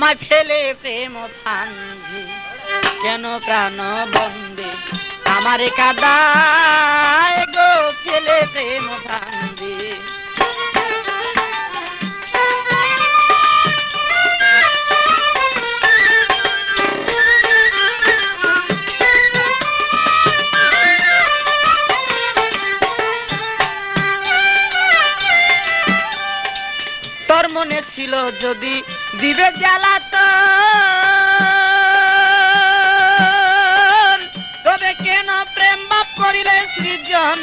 আমায় ফেলে প্রেম ফান্ধি কেন প্রাণ বন্দে আমারে কাদায় গো ফেলে প্রেম ফান্ধি তোর মনে ছিল যদি দিবে জ্বালাতন তবে কেন প্রেম বাপ করিলে সৃজন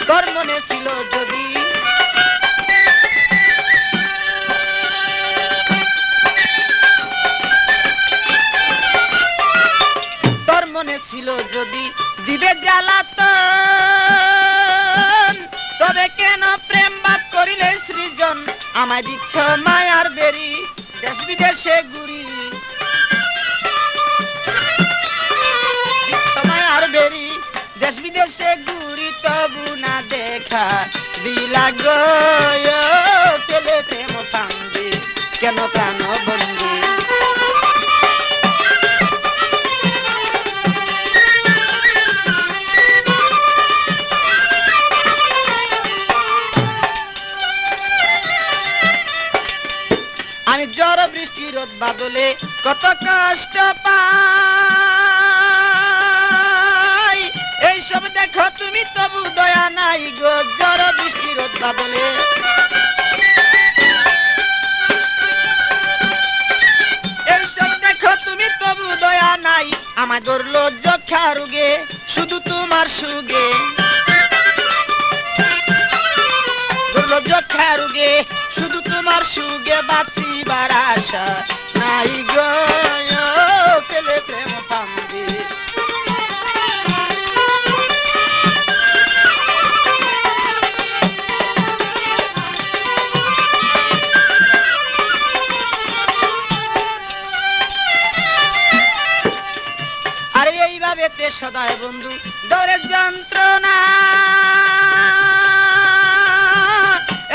তোর মনে ছিল যদি তোর মনে ছিল যদি দিবে জ্বালাতন তবে কেন প্রেম বাপ করিলে সৃজন আমায় দিচ্ছ মায়ার বেরি দেশ বিদেশে ঘুরি মায়ার বেরি দেশ বিদেশে ঘুরি তবু না দেখা দিলা গো পেলে প্রেম ফান্দি কেন প্রাণ বন্দি আমি ঝড় বৃষ্টি রোদ বাদলে কত কষ্ট পাই এইসব দেখো তুমি তবু দয়া নাই গো ঝড় বৃষ্টি রোদ বাদলে এইসব দেখো তুমি তবু দয়া নাই আমায় ধরলো যক্ষা রোগে শুধু তোমার সুগে ধরলো যক্ষা রোগে শুধু তোমার সুগে বাঁচিবার আশা নাই গো পেলে প্রেম ফান্দি আরে এইভাবে তে সদায় বন্ধু দরের যন্ত্রণা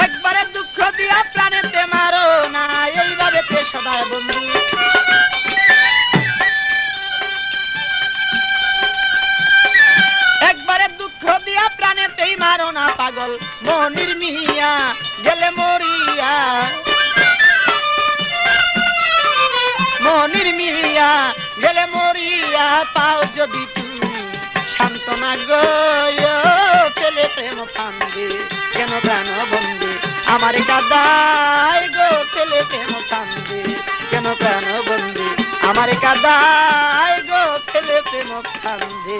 একবারে দুঃখ দিয়া প্রাণেতে মারো না এইভাবে তে সদায় বন্ধু একবারে দুঃখ দিয়া প্রাণেতেই মারো না পাগল মনির মিয়া গেলে মরিয়া মনির মিয়া গেলে মরিয়া পাও যদি তুমি সান্ত্বনা গো পেলে প্রেম ফান্দি কেন প্রাণ বন্দি আমার কাদায় গো পেলে প্রেম ফান্দি কেন প্রাণ বন্দি আমার কাদায় গো পেলে প্রেম ফান্দি